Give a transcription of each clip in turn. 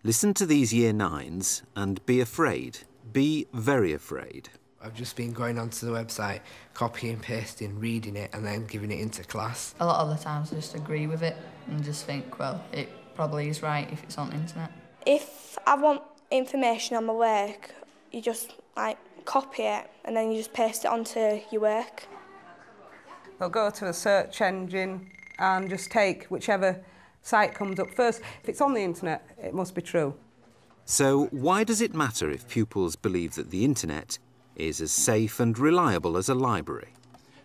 Listen to these Year 9s and be afraid. Be very afraid. I've just been going onto the website, copying, pasting, reading it and then giving it into class. A lot of the times I just agree with it and just think, well, it probably is right if it's on the internet. If I want information on my work, you just copy it and then you just paste it onto your work. They'll go to a search engine and just take whichever site comes up first. If it's on the internet, it must be true. So why does it matter if pupils believe that the internet is as safe and reliable as a library?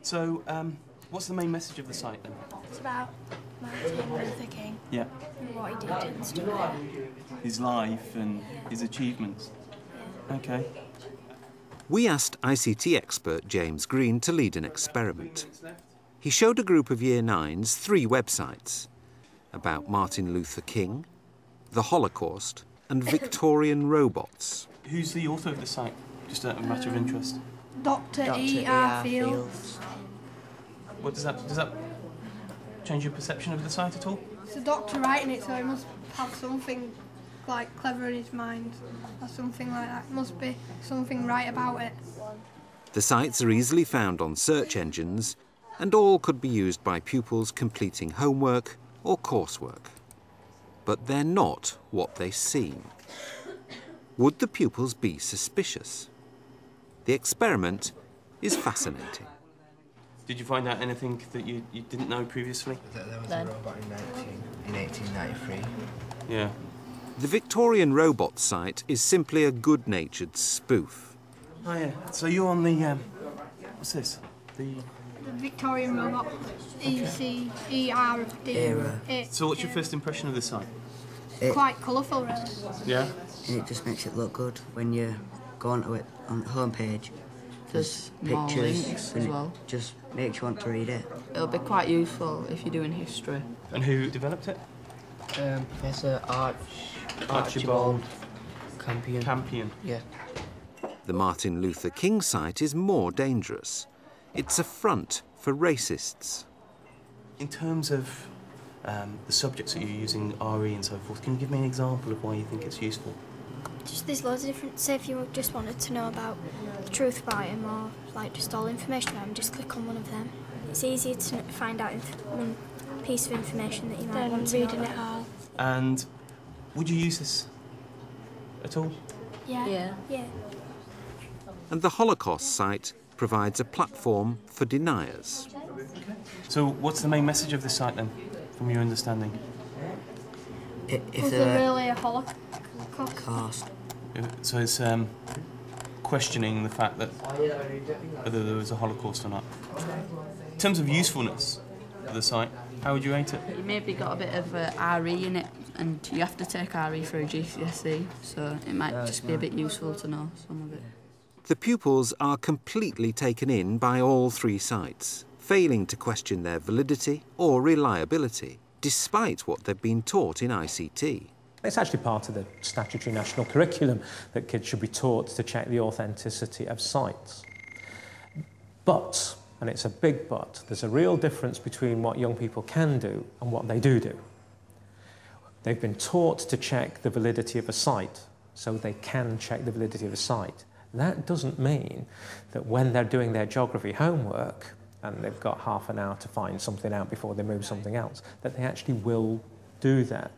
So, what's the main message of the site then? It's about Martin Luther King. Yeah. And what he did and stuff. His life and his achievements. Yeah. Okay. We asked ICT expert James Green to lead an experiment. He showed a group of Year 9s 3 websites about Martin Luther King, the Holocaust and Victorian robots. Who's the author of the site? Just a matter of interest. Dr. E.R. Fields. What does that change your perception of the site at all? It's a doctor writing it, so he must have something like clever in his mind or something like that. Must be something right about it. The sites are easily found on search engines and all could be used by pupils completing homework or coursework. But they're not what they seem. Would the pupils be suspicious? The experiment is fascinating. Did you find out anything that you didn't know previously? There was a robot in 1893. Yeah. The Victorian robot site is simply a good-natured spoof. Oh yeah. So you're on the what's this? The Victorian robot. E-C-E-R-D. So what's your first impression of the site? Quite colourful, really. Yeah. And it just makes it look good when you go onto it on the homepage. There's pictures more links as well. Just makes you want to read it. It'll be quite useful if you're doing history. And who developed it? Professor Archibald Campion. Yeah. The Martin Luther King site is more dangerous. It's a front for racists. In terms of the subjects that you're using, RE and so forth, can you give me an example of why you think it's useful? Just there's loads of different, say if you just wanted to know about the truth about him or like just all information about him, just click on one of them. It's easier to find out one piece of information that you might want to reading it all. And would you use this at all? Yeah. And the Holocaust site provides a platform for deniers. So what's the main message of the site then, from your understanding? Was there really a Holocaust? So it's questioning the fact that whether there was a Holocaust or not. In terms of usefulness of the site, how would you rate it? You maybe got a bit of RE in it, and you have to take RE for a GCSE, so it might just be a bit useful to know some of it. The pupils are completely taken in by all 3 sites, failing to question their validity or reliability, despite what they've been taught in ICT. It's actually part of the statutory national curriculum that kids should be taught to check the authenticity of sites. But, and it's a big but, there's a real difference between what young people can do and what they do. They've been taught to check the validity of a site, so they can check the validity of a site. That doesn't mean that when they're doing their geography homework, and they've got half an hour to find something out before they move something else, that they actually will do that.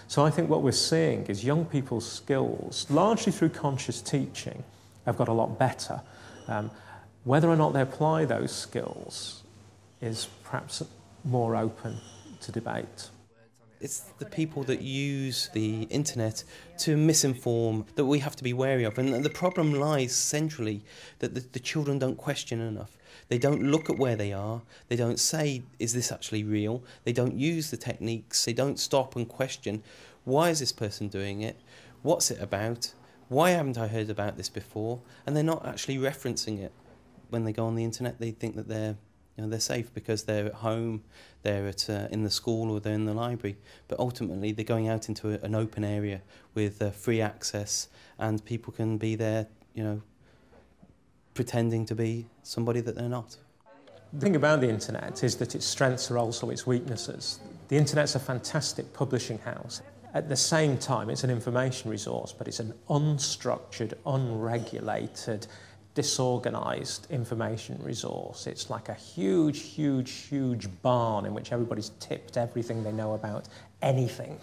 So I think what we're seeing is young people's skills, largely through conscious teaching, have got a lot better. Whether or not they apply those skills is perhaps more open to debate. It's the people that use the internet to misinform that we have to be wary of. And the problem lies centrally that the children don't question enough. They don't look at where they are. They don't say, is this actually real? They don't use the techniques. They don't stop and question, why is this person doing it? What's it about? Why haven't I heard about this before? And they're not actually referencing it. When they go on the internet, they think that they're safe because they're at home, they're in the school or they're in the library. But ultimately, they're going out into an open area with free access, and people can be there, pretending to be somebody that they're not. The thing about the internet is that its strengths are also its weaknesses. The internet's a fantastic publishing house. At the same time, it's an information resource, but it's an unstructured, unregulated, disorganised information resource. It's like a huge, huge, huge barn in which everybody's tipped everything they know about anything.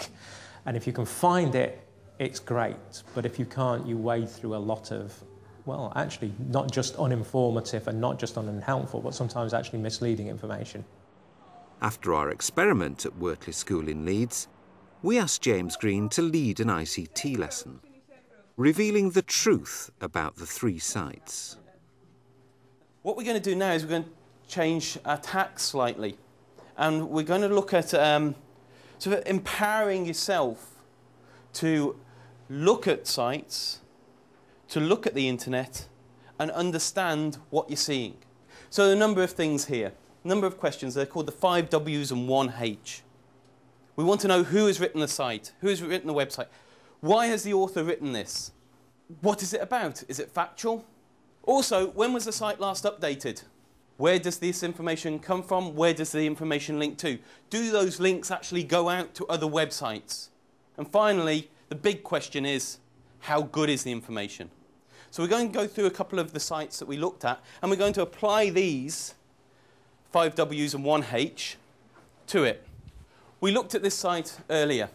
And if you can find it, it's great. But if you can't, you wade through a lot of, well, actually not just uninformative and not just unhelpful, but sometimes actually misleading information. After our experiment at Wortley School in Leeds, we asked James Green to lead an ICT lesson, revealing the truth about the 3 sites. What we're going to do now is we're going to change our tack slightly, and we're going to look at sort of empowering yourself to look at sites, to look at the internet, and understand what you're seeing. So a number of things here, a number of questions. They're called the 5 W's and 1 H. We want to know who has written the site, who has written the website. Why has the author written this? What is it about? Is it factual? Also, when was the site last updated? Where does this information come from? Where does the information link to? Do those links actually go out to other websites? And finally, the big question is, how good is the information? So we're going to go through a couple of the sites that we looked at, and we're going to apply these 5 W's and 1 H to it. We looked at this site earlier.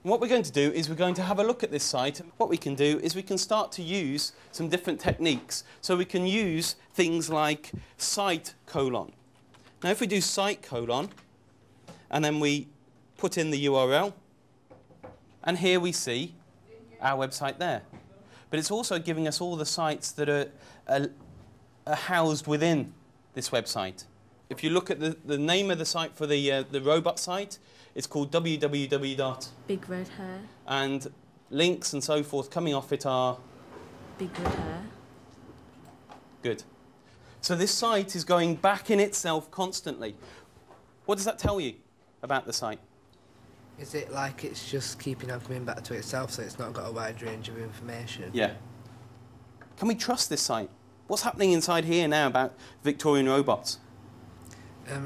And what we're going to do is we're going to have a look at this site. What we can do is we can start to use some different techniques. So we can use things like site colon. Now if we do site colon, and then we put in the URL, and here we see our website there. But it's also giving us all the sites that are housed within this website. If you look at the name of the site for the robot site, it's called www. Big Red Hair. And links and so forth coming off it are? Big Red Hair. Good. So this site is going back in itself constantly. What does that tell you about the site? Is it like it's just keeping on coming back to itself, so it's not got a wide range of information? Yeah. Can we trust this site? What's happening inside here now about Victorian robots?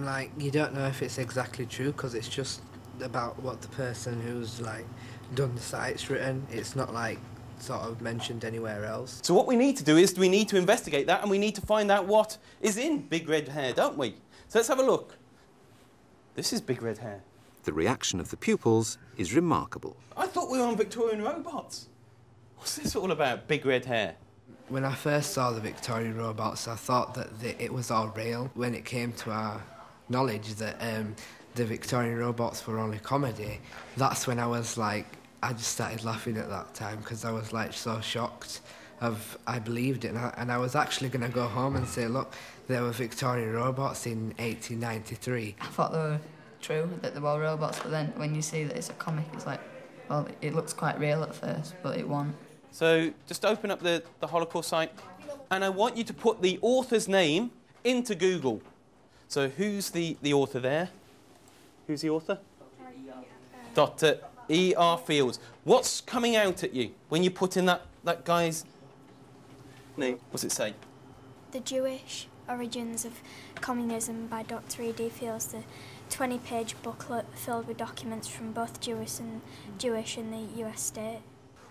Like, you don't know if it's exactly true, because it's just about what the person who's, like, done the site's written. It's not, like, sort of mentioned anywhere else. So what we need to do is we need to investigate that, and we need to find out what is in Big Red Hair, don't we? So let's have a look. This is Big Red Hair. The reaction of the pupils is remarkable. I thought we were on Victorian robots. What's this all about, Big Red Hair? When I first saw the Victorian robots, I thought that it was all real. When it came to our knowledge that the Victorian robots were only comedy, that's when I was like, I just started laughing at that time, because I was like so shocked. I believed it, and I was actually going to go home and say, look, there were Victorian robots in 1893. I thought they were true, that they were robots, but then when you see that it's a comic, it's like, well, it looks quite real at first, but it won't. So just open up the Holocaust site, and I want you to put the author's name into Google. So who's the author there? Who's the author? Dr. E.R. Fields. What's coming out at you when you put in that guy's name? What's it say? The Jewish Origins of Communism by Dr. E.D. Fields, the 20-page booklet filled with documents from both Jewish and the US state.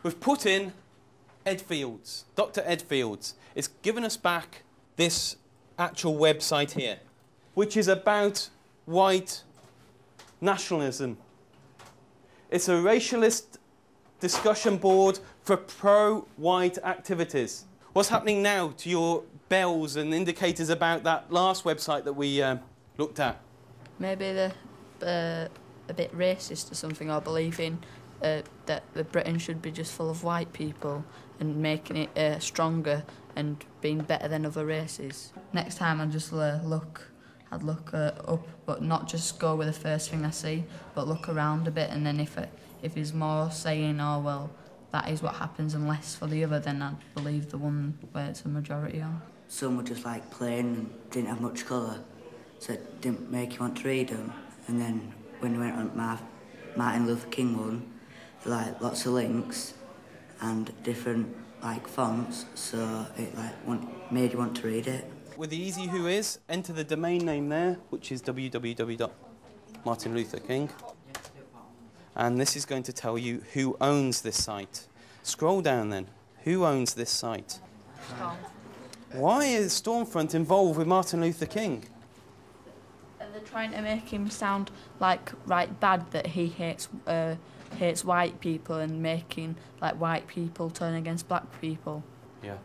We've put in Ed Fields, Dr. Ed Fields. It's given us back this actual website here, which is about white nationalism. It's a racialist discussion board for pro-white activities. What's happening now to your bells and indicators about that last website that we looked at? Maybe they're a bit racist or something, or believing that the Britain should be just full of white people and making it stronger and being better than other races. Next time I'd just look up, but not just go with the first thing I see, but look around a bit, and then if there's more saying, oh well, that is what happens, and less for the other, then I'd believe the one where it's a majority on. Some were just like plain and didn't have much colour, so it didn't make you want to read them. And then when you went on Martin Luther King one, like lots of links and different like fonts, so it like made you want to read it. With the easy who is, enter the domain name there, which is www.martinlutherking. And this is going to tell you who owns this site. Scroll down then. Who owns this site? Why is Stormfront involved with Martin Luther King? They're trying to make him sound like right bad, that he hates white people and making like white people turn against black people. Yeah,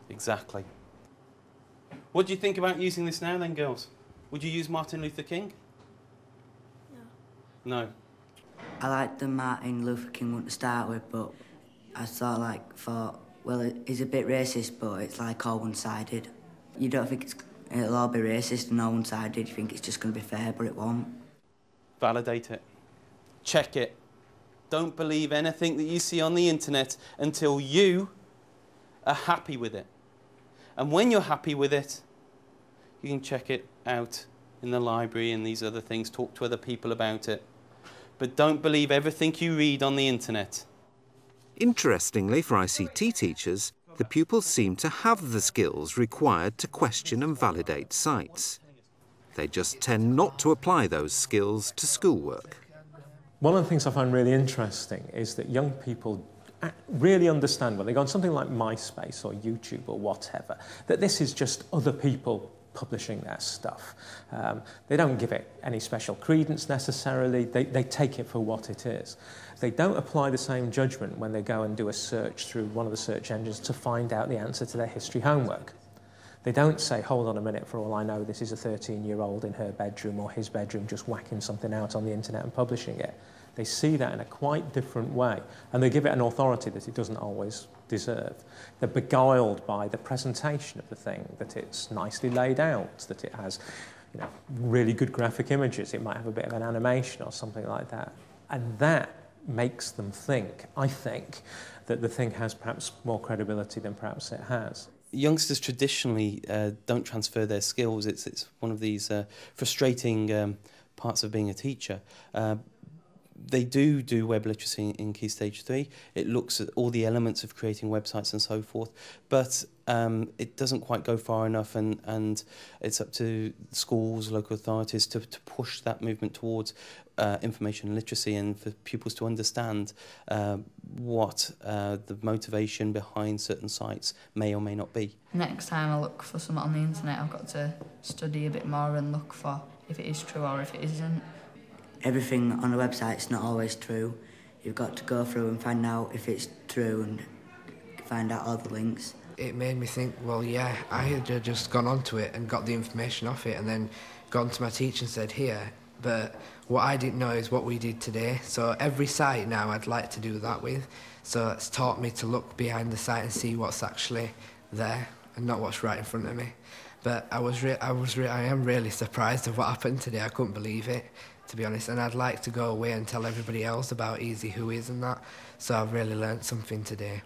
exactly. What do you think about using this now then, girls? Would you use Martin Luther King? No. No. I like the Martin Luther King one to start with, but I thought, well, he's a bit racist, but it's like all one-sided. You don't think it'll all be racist and all one-sided. You think it's just going to be fair, but it won't. Validate it. Check it. Don't believe anything that you see on the internet until you are happy with it. And when you're happy with it, you can check it out in the library and these other things, talk to other people about it. But don't believe everything you read on the internet. Interestingly, for ICT teachers, the pupils seem to have the skills required to question and validate sites. They just tend not to apply those skills to schoolwork. One of the things I find really interesting is that young people really understand when they go on something like MySpace or YouTube or whatever, that this is just other people publishing their stuff. They don't give it any special credence necessarily, they take it for what it is. They don't apply the same judgment when they go and do a search through one of the search engines to find out the answer to their history homework. They don't say, hold on a minute, for all I know, this is a 13-year-old in her bedroom or his bedroom just whacking something out on the internet and publishing it. They see that in a quite different way, and they give it an authority that it doesn't always deserve. They're beguiled by the presentation of the thing, that it's nicely laid out, that it has, you know, really good graphic images, it might have a bit of an animation or something like that. And that makes them think, I think, that the thing has perhaps more credibility than perhaps it has. Youngsters traditionally don't transfer their skills. It's one of these frustrating parts of being a teacher. They do web literacy in Key Stage 3. It looks at all the elements of creating websites and so forth, but it doesn't quite go far enough, and it's up to schools, local authorities to push that movement towards information literacy and for pupils to understand what the motivation behind certain sites may or may not be. Next time I look for something on the internet, I've got to study a bit more and look for if it is true or if it isn't. Everything on a website's not always true. You've got to go through and find out if it's true and find out all the links. It made me think, well, yeah, I had just gone onto it and got the information off it and then gone to my teacher and said, here. But what I didn't know is what we did today. So every site now I'd like to do that with. So it's taught me to look behind the site and see what's actually there and not what's right in front of me. But I am really surprised of what happened today. I couldn't believe it, to be honest, and I'd like to go away and tell everybody else about Easy Who Is and that, so I've really learnt something today.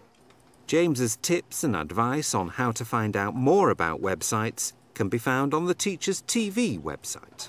James's tips and advice on how to find out more about websites can be found on the Teachers TV website.